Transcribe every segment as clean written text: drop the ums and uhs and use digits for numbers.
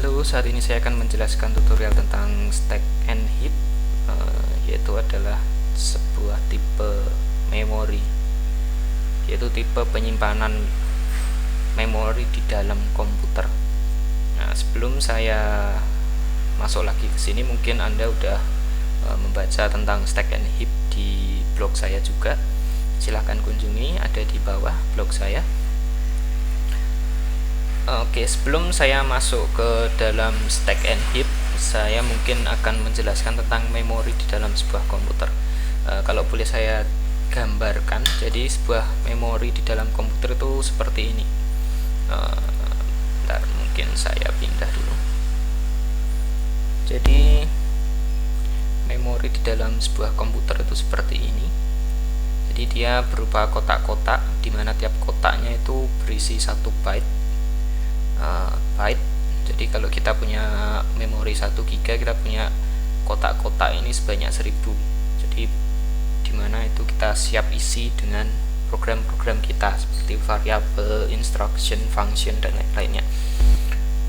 Halo, saat ini saya akan menjelaskan tutorial tentang stack and heap, yaitu adalah sebuah tipe memori, yaitu tipe penyimpanan memori di dalam komputer. Nah, sebelum saya masuk lagi ke sini, mungkin Anda udah membaca tentang stack and heap di blog saya juga. Silahkan kunjungi, ada di bawah blog saya. Oke, sebelum saya masuk ke dalam stack and heap, saya mungkin akan menjelaskan tentang memori di dalam sebuah komputer. Kalau boleh saya gambarkan, jadi sebuah memori di dalam komputer itu seperti ini. Bentar, mungkin saya pindah dulu. Jadi memori di dalam sebuah komputer itu seperti ini. Jadi dia berupa kotak-kotak, di mana tiap kotaknya itu berisi 1 byte. Jadi kalau kita punya memori 1 GB, kita punya kotak-kotak ini sebanyak 1000. Jadi dimana itu kita siap isi dengan program-program kita seperti variabel, instruction, function, dan lain-lainnya.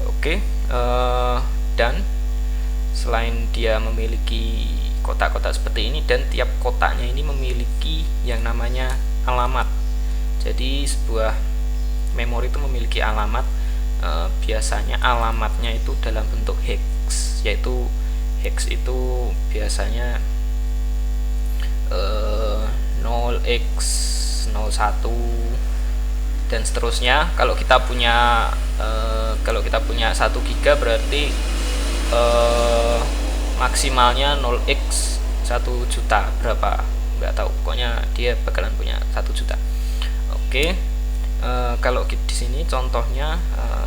Oke, dan selain dia memiliki kotak-kotak seperti ini, dan tiap kotaknya ini memiliki yang namanya alamat. Jadi sebuah memori itu memiliki alamat. Biasanya alamatnya itu dalam bentuk hex, yaitu hex itu biasanya 0x01 dan seterusnya. Kalau kita punya 1 GB berarti maksimalnya 0x 1 juta berapa, nggak tahu, pokoknya dia bakalan punya 1 juta. Oke. Kalau di sini contohnya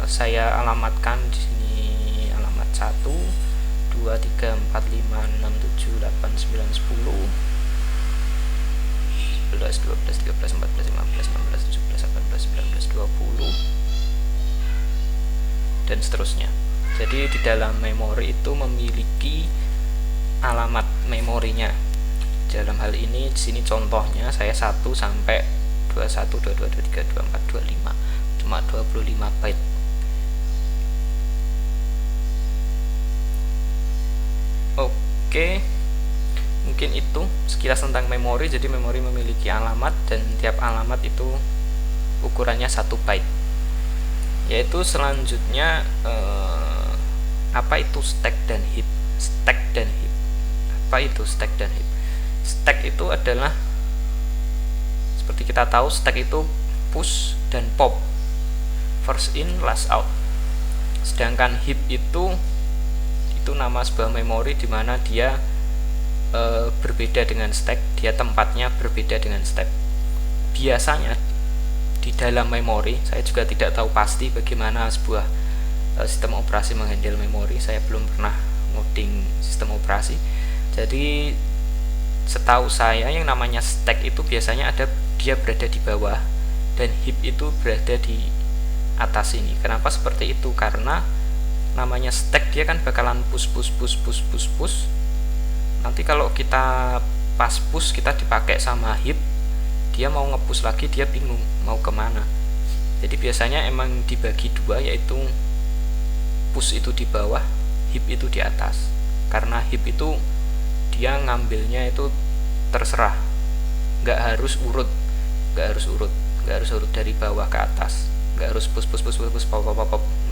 saya alamatkan di sini alamat 1 2 3 4 5 6 7 8 9 10 11 12 13 14 15 16 17 18 19 20 dan seterusnya. Jadi di dalam memori itu memiliki alamat memorinya. Dalam hal ini di sini contohnya saya 1 sampai 21, 22, 23, 24, 25, cuma 25 byte. Oke, mungkin itu sekilas tentang memori. Jadi memori memiliki alamat, dan tiap alamat itu ukurannya 1 byte. Yaitu selanjutnya apa itu stack dan heap? Stack dan heap. Apa itu stack dan heap? Stack itu adalah, seperti kita tahu, stack itu push dan pop, first in last out. Sedangkan heap itu nama sebuah memori di mana dia berbeda dengan stack, dia tempatnya berbeda dengan stack. Biasanya di dalam memori, saya juga tidak tahu pasti bagaimana sebuah sistem operasi menghandle memori, saya belum pernah ngoding sistem operasi. Jadi setahu saya yang namanya stack itu biasanya dia berada di bawah, dan heap itu berada di atas ini. Kenapa seperti itu? Karena namanya stack dia kan bakalan push. Nanti kalau kita pas push kita dipakai sama heap, dia mau nge-push lagi, dia bingung mau kemana. Jadi biasanya emang dibagi dua, yaitu push itu di bawah, heap itu di atas. Karena heap itu dia ngambilnya itu terserah, nggak harus urut dari bawah ke atas, nggak harus push pop,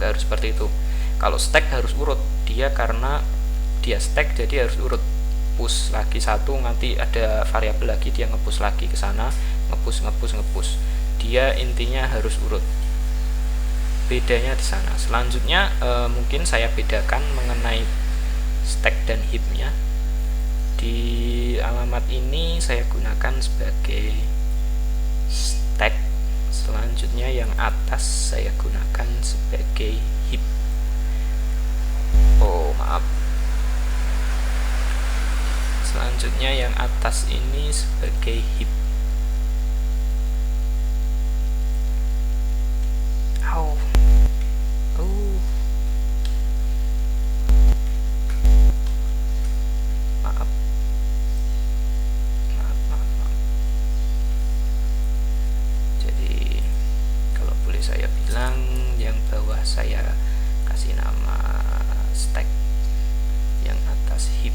nggak harus seperti itu. Kalau stack harus urut, dia karena dia stack jadi harus urut, push lagi 1, nanti ada variabel lagi, dia ngepush lagi ke sana, ngepush, dia intinya harus urut. Bedanya di sana. Selanjutnya mungkin saya bedakan mengenai stack dan heap-nya. Di alamat ini saya gunakan sebagai stack, selanjutnya yang atas saya gunakan sebagai heap. Selanjutnya yang atas ini sebagai heap. Saya bilang yang bawah saya kasih nama stack yang atas heap.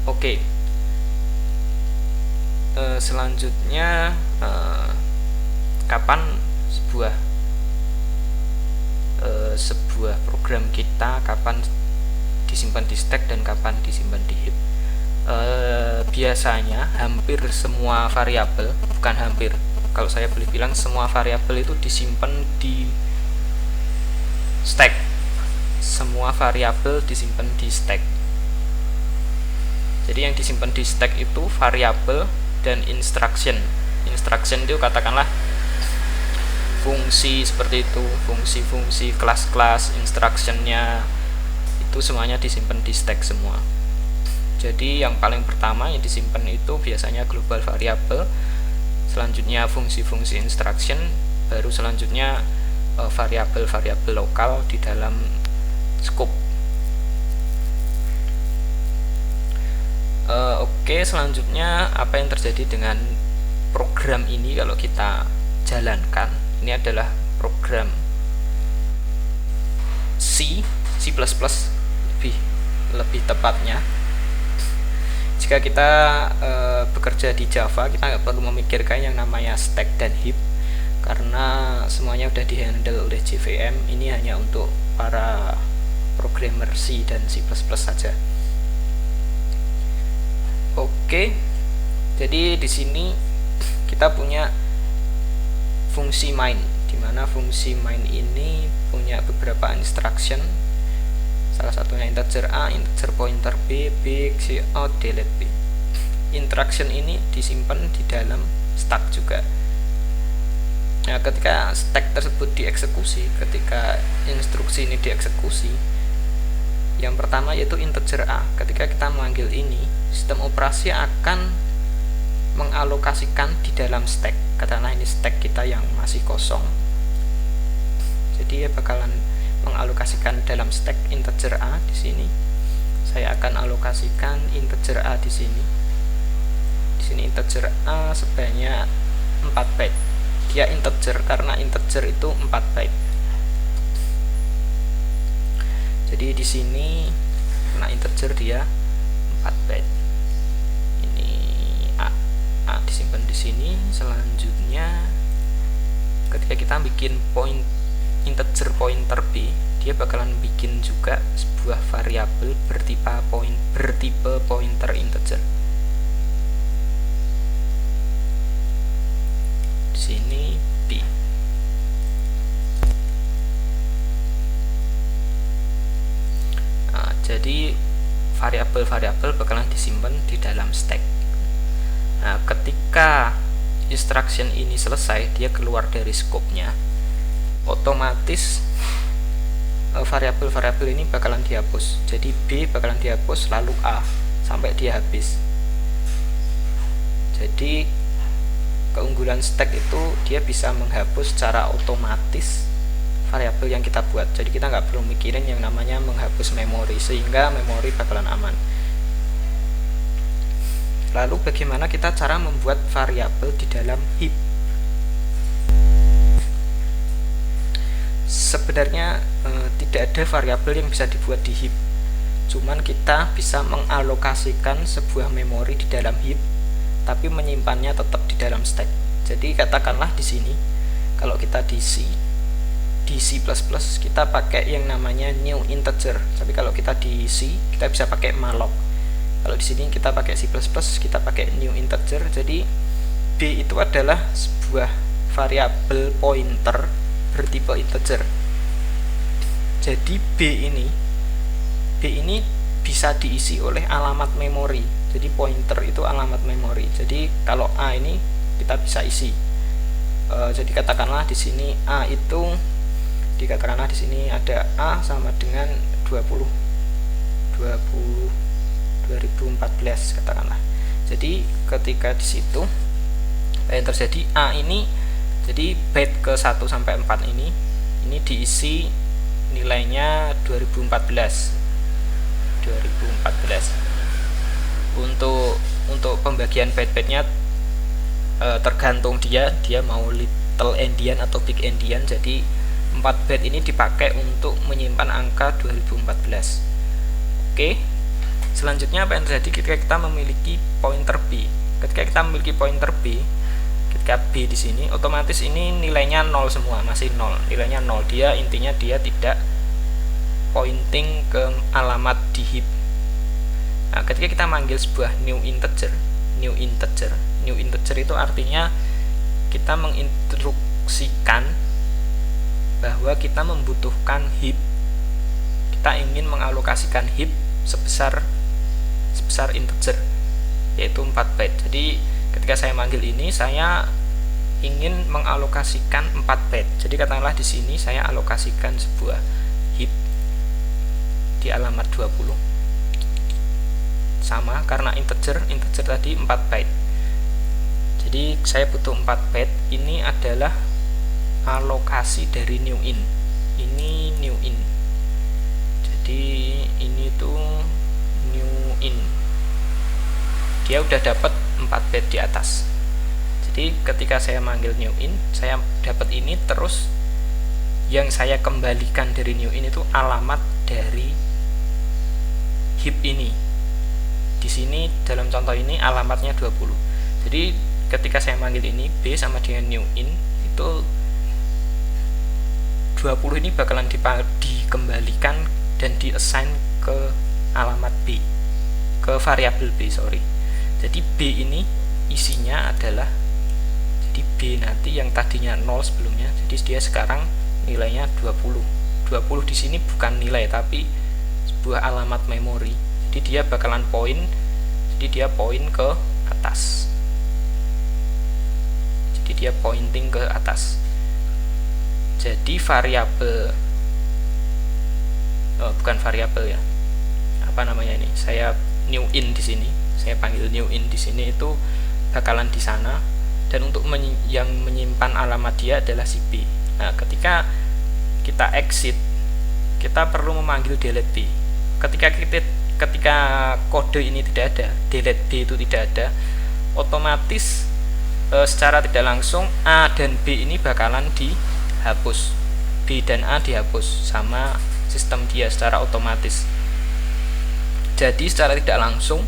Oke. Selanjutnya kapan sebuah program kita kapan disimpan di stack dan kapan disimpan di heap. Biasanya hampir semua variabel, bukan hampir, kalau saya boleh bilang semua variabel itu disimpan di stack. Semua variabel disimpan di stack. Jadi yang disimpan di stack itu variabel dan instruction. Instruction itu katakanlah fungsi seperti itu, fungsi-fungsi, kelas-kelas, instructionnya itu semuanya disimpan di stack semua. Jadi yang paling pertama yang disimpan itu biasanya global variable, selanjutnya fungsi-fungsi instruction, baru selanjutnya variabel-variabel lokal di dalam scope. Oke, selanjutnya apa yang terjadi dengan program ini kalau kita jalankan? Ini adalah program C++ lebih tepatnya. Jika kita bekerja di Java, kita nggak perlu memikirkan yang namanya stack dan heap karena semuanya udah dihandle oleh JVM. Ini hanya untuk para programmer C dan C++ saja. Oke, jadi di sini kita punya fungsi main, di mana fungsi main ini punya beberapa instruction. Salah satunya integer A, integer pointer B, big, cout, delete B. Instruction ini disimpan di dalam stack juga. Nah, ketika stack tersebut dieksekusi, ketika instruksi ini dieksekusi, yang pertama yaitu integer A. Ketika kita memanggil ini, sistem operasi akan mengalokasikan di dalam stack. Katakanlah ini stack kita yang masih kosong. Jadi ya bakalan mengalokasikan dalam stack integer A di sini. Saya akan alokasikan integer A di sini. Di sini integer A sebanyak 4 byte. Dia integer karena integer itu 4 byte. Jadi di sini karena integer dia 4 byte. Ini A disimpan di sini. Selanjutnya ketika kita bikin integer pointer B, dia bakalan bikin juga sebuah variabel bertipe pointer integer. Di sini B. Nah, jadi variabel-variabel bakalan disimpan di dalam stack. Nah, ketika instruction ini selesai, dia keluar dari scope-nya, otomatis variabel-variabel ini bakalan dihapus. Jadi B bakalan dihapus, lalu A sampai dia habis. Jadi keunggulan stack itu dia bisa menghapus secara otomatis variabel yang kita buat. Jadi kita nggak perlu mikirin yang namanya menghapus memori, sehingga memori bakalan aman. Lalu bagaimana kita cara membuat variabel di dalam heap? Sebenarnya tidak ada variabel yang bisa dibuat di heap. Cuman kita bisa mengalokasikan sebuah memori di dalam heap, tapi menyimpannya tetap di dalam stack. Jadi katakanlah di sini, kalau kita di C kita pakai yang namanya new integer. Tapi kalau kita di C, kita bisa pakai malloc. Kalau di sini kita pakai C++, kita pakai new integer. Jadi B itu adalah sebuah variabel pointer bertipe integer. Jadi B ini bisa diisi oleh alamat memori. Jadi pointer itu alamat memori. Jadi kalau A ini kita bisa isi. Jadi katakanlah di sini A itu dikatakanlah di sini ada A sama dengan 2014 katakanlah. Jadi ketika di situ yang terjadi A ini, jadi byte ke 1 sampai 4 ini diisi nilainya 2014. Untuk pembagian byte-bytenya tergantung dia mau little endian atau big endian. Jadi 4 byte ini dipakai untuk menyimpan angka 2014. Oke, selanjutnya apa yang terjadi ketika kita memiliki pointer B? Ketika kita memiliki pointer B, ketika B di sini, otomatis ini nilainya 0 semua, masih 0, nilainya 0. Dia intinya dia tidak pointing ke alamat di heap. Nah, ketika kita manggil sebuah new integer itu artinya kita menginstruksikan bahwa kita membutuhkan heap, kita ingin mengalokasikan heap sebesar integer, yaitu 4 byte. Jadi ketika saya manggil ini, saya ingin mengalokasikan 4 byte. Jadi katakanlah di sini saya alokasikan sebuah heap di alamat 20, sama karena integer tadi 4 byte. Jadi saya butuh 4 byte. Ini adalah alokasi dari new in. Ini new in. Jadi ini tuh new in. Dia udah dapat 4 byte di atas. Jadi ketika saya manggil new in, saya dapat ini, terus yang saya kembalikan dari new in itu alamat dari heap ini. Di sini dalam contoh ini alamatnya 20. Jadi ketika saya manggil ini B sama dengan new in, itu 20 ini bakalan dikembalikan dan diassign ke alamat B, ke variabel B, sorry. Jadi B ini isinya adalah, jadi B nanti yang tadinya 0 sebelumnya, jadi dia sekarang nilainya 20. 20 di sini bukan nilai tapi sebuah alamat memori. Jadi dia bakalan point, jadi dia point ke atas. Jadi dia pointing ke atas. Jadi variabel, bukan variabel ya, apa namanya ini? Saya new in di sini, saya panggil new in di sini, itu bakalan di sana, dan untuk yang menyimpan alamat dia adalah si B. Nah, ketika kita exit, kita perlu memanggil delete B. Ketika kode ini tidak ada, delete B itu tidak ada, otomatis secara tidak langsung A dan B ini bakalan dihapus. B dan A dihapus sama sistem dia secara otomatis. Jadi secara tidak langsung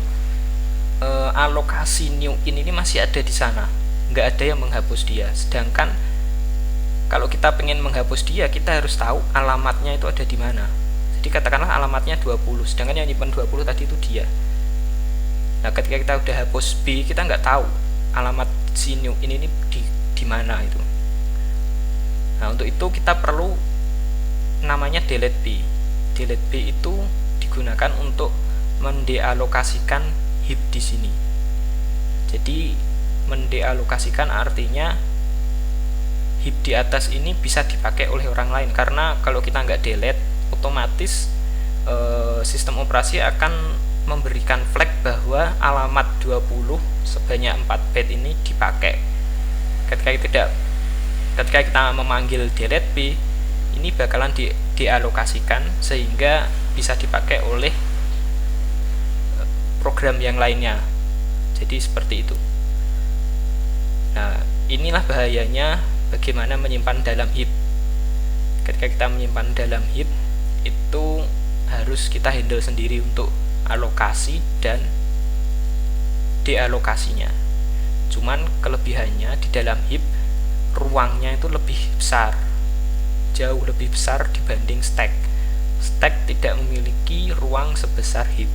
alokasi new in ini masih ada di sana, nggak ada yang menghapus dia. Sedangkan kalau kita pengen menghapus dia, kita harus tahu alamatnya itu ada di mana. Jadi katakanlah alamatnya 20, sedangkan yang nyimpen 20 tadi itu dia. Nah, ketika kita udah hapus B, kita nggak tahu alamat si new in ini di mana itu. Nah, untuk itu kita perlu namanya delete B. Delete B itu digunakan untuk mendealokasikan heap di sini. Jadi mendealokasikan artinya heap di atas ini bisa dipakai oleh orang lain, karena kalau kita nggak delete, otomatis sistem operasi akan memberikan flag bahwa alamat 20 sebanyak 4 byte ini dipakai. Ketika kita memanggil delete B, ini bakalan dialokasikan sehingga bisa dipakai oleh program yang lainnya. Jadi seperti itu. Nah, inilah bahayanya bagaimana menyimpan dalam heap. Ketika kita menyimpan dalam heap, itu harus kita handle sendiri untuk alokasi dan dealokasinya. Cuman kelebihannya di dalam heap, ruangnya itu lebih besar, jauh lebih besar dibanding stack. Stack tidak memiliki ruang sebesar heap.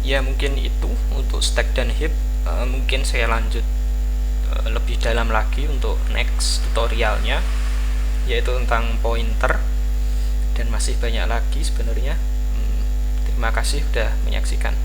Ya, mungkin itu untuk stack dan heap. Mungkin saya lanjut lebih dalam lagi untuk next tutorialnya, yaitu tentang pointer, dan masih banyak lagi sebenarnya. Terima kasih sudah menyaksikan.